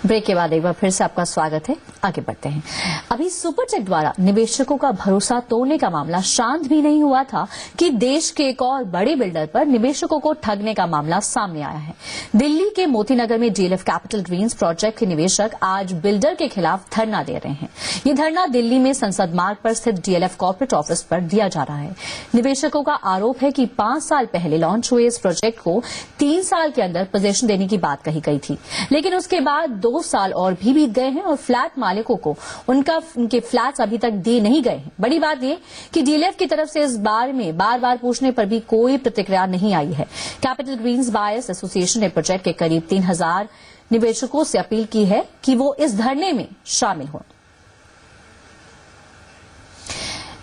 Break के बाद एक बार फिर से आपका स्वागत है। आगे बढ़ते हैं। अभी सुपरटेक द्वारा निवेशकों का भरोसा तोड़ने का मामला शांत भी नहीं हुआ था कि देश के एक और बड़े बिल्डर पर निवेशकों को ठगने का मामला सामने आया है। दिल्ली के मोतीनगर में डीएलएफ कैपिटल ग्रीन्स प्रोजेक्ट के निवेशक आज बिल्डर के खिलाफ धरना दे रहे हैं। ये धरना दिल्ली में संसद मार्ग पर स्थित डीएलएफ कॉर्पोरेट ऑफिस पर दिया जा रहा है। निवेशकों का आरोप है कि 5 साल पहले लॉन्च हुए इस प्रोजेक्ट को 3 साल के अंदर पोजीशन देने की बात कही गई थी, लेकिन उसके बाद 2 साल और भी बीत गए हैं और फ्लैट मालिकों को उनके फ्लैट्स अभी तक दिए नहीं गए हैं। बड़ी बात यह कि डीएलएफ की तरफ से इस बारे में बार बार पूछने पर भी कोई प्रतिक्रिया नहीं आई है। कैपिटल ग्रीन्स बायर्स एसोसिएशन ने प्रोजेक्ट के करीब 3000 निवेशकों से अपील की है कि वो इस धरने में शामिल हों।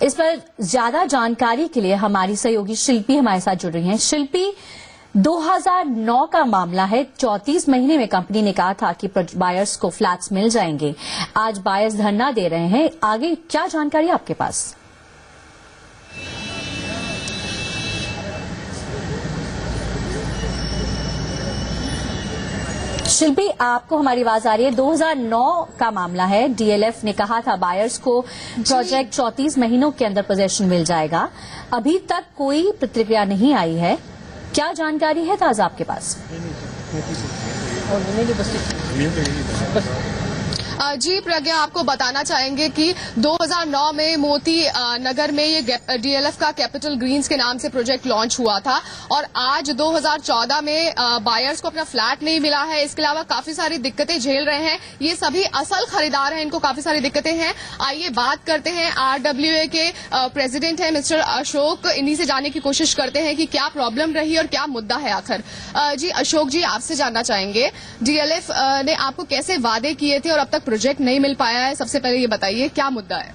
इस पर ज्यादा जानकारी के लिए हमारी सहयोगी शिल्पी हमारे साथ जुड़ रही हैं। शिल्पी, 2009 का मामला है। 34 महीने में कंपनी ने कहा था कि बायर्स को फ्लैट्स मिल जाएंगे। आज बायर्स धरना दे रहे हैं। आगे क्या जानकारी आपके पास? शिल्पी, आपको हमारी आवाज आ रही है? 2009 का मामला है। डीएलएफ ने कहा था बायर्स को प्रोजेक्ट 34 महीनों के अंदर पोजीशन मिल जाएगा। अभी तक कोई प्रतिक्रिया नहीं आई है। क्या जानकारी है ताजा आपके पास? जी प्रज्ञा, आपको बताना चाहेंगे कि 2009 में मोती नगर में ये डीएलएफ का कैपिटल ग्रीन्स के नाम से प्रोजेक्ट लॉन्च हुआ था और आज 2014 में बायर्स को अपना फ्लैट नहीं मिला है। इसके अलावा काफी सारी दिक्कतें झेल रहे हैं। ये सभी असल खरीदार हैं, इनको काफी सारी दिक्कतें हैं। आइए बात करते हैं आरडब्ल्यूए के प्रेसिडेंट है मिस्टर अशोक, इन्हीं से जानने की कोशिश करते हैं कि क्या प्रॉब्लम रही और क्या मुद्दा है आखिर। जी अशोक जी, आपसे जानना चाहेंगे डीएलएफ ने आपको कैसे वादे किए थे और अब तक प्रोजेक्ट नहीं मिल पाया है। सबसे पहले ये बताइए क्या मुद्दा है।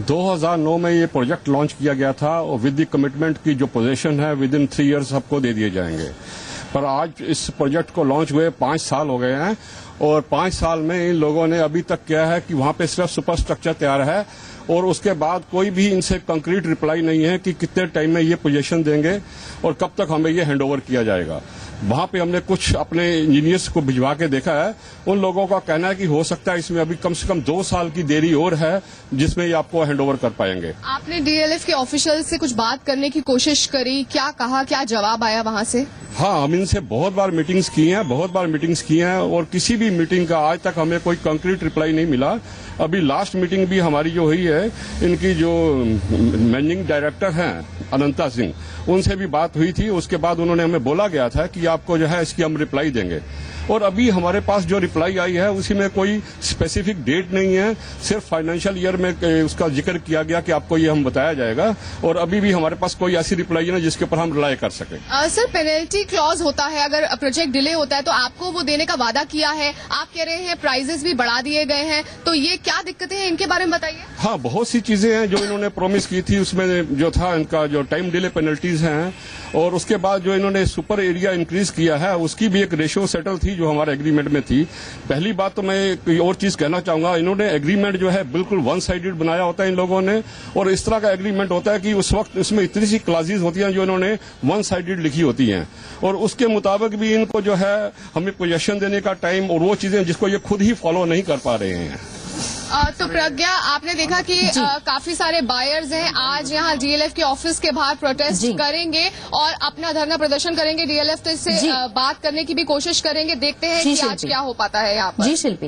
2009 में ये प्रोजेक्ट लॉन्च किया गया था और विद द कमिटमेंट की जो पोजीशन है विद इन 3 इयर्स सबको दे दिए जाएंगे। पर आज इस प्रोजेक्ट को लॉन्च हुए 5 साल हो गए हैं और 5 साल में इन लोगों ने अभी तक क्या है कि वहां पे सिर्फ सुपर स्ट्रक्चर तैयार है और उसके बाद कोई भी इनसे कंक्रीट रिप्लाई नहीं है कि कितने टाइम में ये पोजीशन देंगे और कब तक हमें ये हैंडओवर किया जाएगा। वहां पे हमने कुछ अपने इंजीनियर्स को भिजवा के देखा है। उन लोगों का कहना है कि हो सकता है इसमें अभी कम से कम 2 साल की देरी और है जिसमें ये आपको हैंडओवर कर पाएंगे। आपने डीएलएफ के ऑफिशियल से कुछ बात करने की कोशिश करी, क्या कहा, क्या जवाब आया वहां से? हाँ, हम इनसे बहुत बार मीटिंग्स की हैं और किसी भी मीटिंग का आज तक हमें कोई कंक्रीट रिप्लाई नहीं मिला। अभी लास्ट मीटिंग भी हमारी जो हुई है, इनकी जो मैनेजिंग डायरेक्टर हैं अनंता सिंह, उनसे भी बात हुई थी। उसके बाद उन्होंने हमें बोला गया था कि आपको जो है इसकी हम रिप्लाई देंगे और अभी हमारे पास जो रिप्लाई आई है उसी में कोई स्पेसिफिक डेट नहीं है, सिर्फ फाइनेंशियल ईयर में उसका जिक्र किया गया कि आपको ये हम बताया जाएगा और अभी भी हमारे पास कोई ऐसी रिप्लाई है जिसके ऊपर हम रिलाई कर सके। सर, पेनल्टी क्लॉज होता है अगर प्रोजेक्ट डिले होता है तो आपको वो देने का वादा किया है। आप कह रहे हैं प्राइजेस भी बढ़ा दिए गए हैं, तो ये क्या दिक्कतें हैं, इनके बारे में बताइए। हाँ, बहुत सी चीजें हैं जो इन्होंने प्रॉमिस की थी। उसमें जो था इनका जो टाइम डिले पेनल्टीज हैं और उसके बाद जो इन्होंने सुपर एरिया इंक्रीज किया है उसकी भी एक रेशियो सेटल थी जो हमारे एग्रीमेंट में थी। पहली बात तो मैं कोई और चीज कहना चाहूंगा, इन्होंने एग्रीमेंट जो है बिल्कुल वन साइडेड बनाया होता है इन लोगों ने और इस तरह का एग्रीमेंट होता है कि उस वक्त इसमें इतनी सी क्लासेस होती हैं जो इन्होंने वन साइडेड लिखी होती हैं और उसके मुताबिक भी इनको जो है हमें पोजीशन देने का टाइम और वो चीजें जिसको ये खुद ही फॉलो नहीं कर पा रहे हैं। तो प्रज्ञा, आपने देखा कि काफी सारे बायर्स हैं आज यहाँ डीएलएफ के ऑफिस के बाहर प्रोटेस्ट करेंगे और अपना धरना प्रदर्शन करेंगे। डीएलएफ तो इससे बात करने की भी कोशिश करेंगे। देखते हैं कि आज क्या हो पाता है यहाँ पर। जी शिल्पी,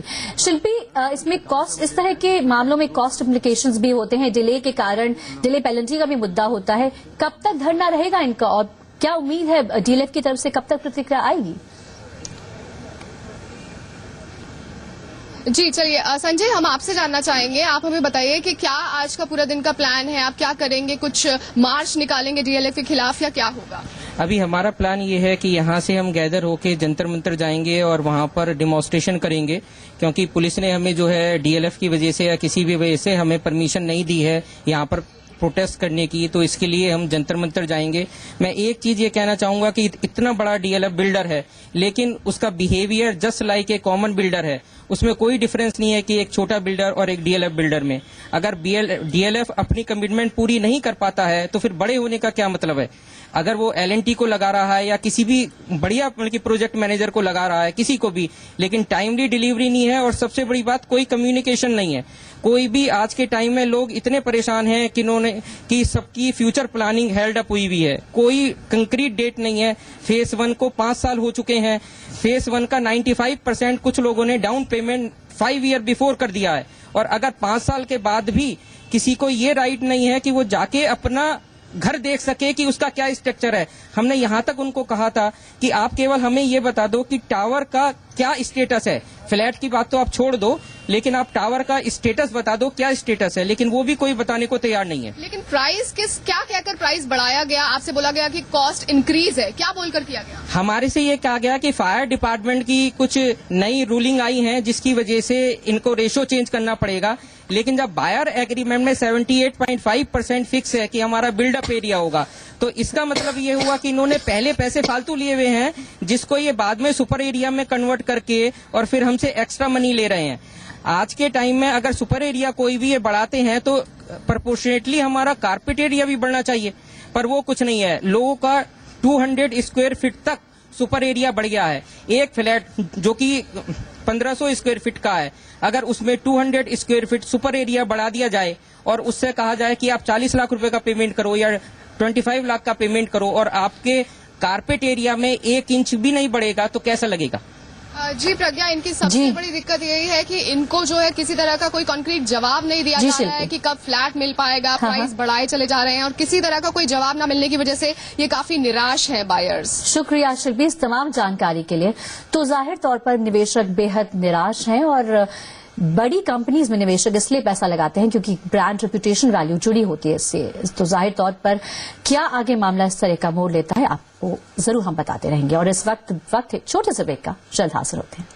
इसमें कॉस्ट, इस तरह के मामलों में कॉस्ट इम्प्लीकेशंस भी होते हैं। डिले के कारण डिले पेनल्टी का भी मुद्दा होता है। कब तक धरना रहेगा इनका और क्या उम्मीद है डीएलएफ की तरफ से कब तक प्रतिक्रिया आएगी? जी चलिए संजय, हम आपसे जानना चाहेंगे, आप हमें बताइए कि क्या आज का पूरा दिन का प्लान है, आप क्या करेंगे? कुछ मार्च निकालेंगे डीएलएफ के खिलाफ या क्या होगा? अभी हमारा प्लान ये है कि यहाँ से हम गैदर होके जंतर मंतर जाएंगे और वहाँ पर डिमॉन्स्ट्रेशन करेंगे क्योंकि पुलिस ने हमें जो है डीएलएफ की वजह से या किसी भी वजह से हमें परमिशन नहीं दी है यहाँ पर प्रोटेस्ट करने की, तो इसके लिए हम जंतर मंतर जाएंगे। मैं एक चीज ये कहना चाहूंगा कि इतना बड़ा डीएलएफ बिल्डर है लेकिन उसका behaviour just like a common builder है। उसमें कोई डिफरेंस नहीं है कि एक छोटा बिल्डर और एक डीएलएफ बिल्डर में। अगर डीएलएफ अपनी कमिटमेंट पूरी नहीं कर पाता है तो फिर बड़े होने का क्या मतलब है? अगर वो L&T को लगा रहा है या किसी भी बढ़िया मतलब कि प्रोजेक्ट मैनेजर को लगा रहा है, किसी को भी, लेकिन टाइमली डिलीवरी नहीं है और सबसे बड़ी बात कोई कम्युनिकेशन नहीं है। कोई भी आज के टाइम में लोग इतने परेशान हैं कि सबकी फ्यूचर प्लानिंग हेल्ड अप हुई है। कोई कंक्रीट डेट नहीं है। फेज 1 को 5 साल हो चुके हैं। फेज 1 का 95% कुछ लोगों ने डाउन पेमेंट 5 ईयर बिफोर कर दिया है, और अगर 5 साल के बाद भी किसी को ये राइट नहीं है कि वो जाके अपना घर देख सके कि उसका क्या स्ट्रक्चर है। हमने यहाँ तक उनको कहा था कि आप केवल हमें ये बता दो कि टावर का क्या स्टेटस है। फ्लैट की बात तो आप छोड़ दो, लेकिन आप टावर का स्टेटस बता दो क्या स्टेटस है, लेकिन वो भी कोई बताने को तैयार नहीं है। लेकिन प्राइस क्या कहकर प्राइस बढ़ाया गया? आपसे बोला गया कि कॉस्ट इंक्रीज है, क्या बोलकर किया गया? हमारे से ये कहा गया कि फायर डिपार्टमेंट की कुछ नई रूलिंग आई है जिसकी वजह से इनको रेशो चेंज करना पड़ेगा, लेकिन जब बायर एग्रीमेंट में 78.5% फिक्स है कि हमारा बिल्डअप एरिया होगा, तो इसका मतलब ये हुआ कि इन्होंने पहले पैसे फालतू लिए हुए हैं, जिसको ये बाद में सुपर एरिया में कन्वर्ट करके और फिर हमसे एक्स्ट्रा मनी ले रहे हैं। आज के टाइम में अगर सुपर एरिया कोई भी ये बढ़ाते हैं तो प्रोपोर्शनेटली हमारा कारपेट एरिया भी बढ़ना चाहिए, पर वो कुछ नहीं है। लोगों का 200 स्क्वायर फीट तक सुपर एरिया बढ़ गया है। एक फ्लैट जो कि 1500 स्क्वायर फीट का है, अगर उसमें 200 स्क्वायर फीट सुपर एरिया बढ़ा दिया जाए और उससे कहा जाए कि आप 40 लाख रुपए का पेमेंट करो या 25 लाख का पेमेंट करो, और आपके कारपेट एरिया में 1 इंच भी नहीं बढ़ेगा, तो कैसा लगेगा? जी प्रज्ञा, इनकी सबसे बड़ी दिक्कत यही है कि इनको जो है किसी तरह का कोई कॉन्क्रीट जवाब नहीं दिया जा रहा है कि कब फ्लैट मिल पाएगा। प्राइस बढ़ाए चले जा रहे हैं और किसी तरह का कोई जवाब न मिलने की वजह से ये काफी निराश है बायर्स। शुक्रिया शिल्पी इस तमाम जानकारी के लिए। तो जाहिर तौर पर निवेशक बेहद निराश हैं, और बड़ी कंपनीज में निवेशक इसलिए पैसा लगाते हैं क्योंकि ब्रांड रेपुटेशन वैल्यू जुड़ी होती है इससे। तो जाहिर तौर पर क्या आगे मामला इस तरह का मोड़ लेता है, आपको जरूर हम बताते रहेंगे। और इस वक्त एक छोटे से ब्रेक का जल्द हासिल होते हैं।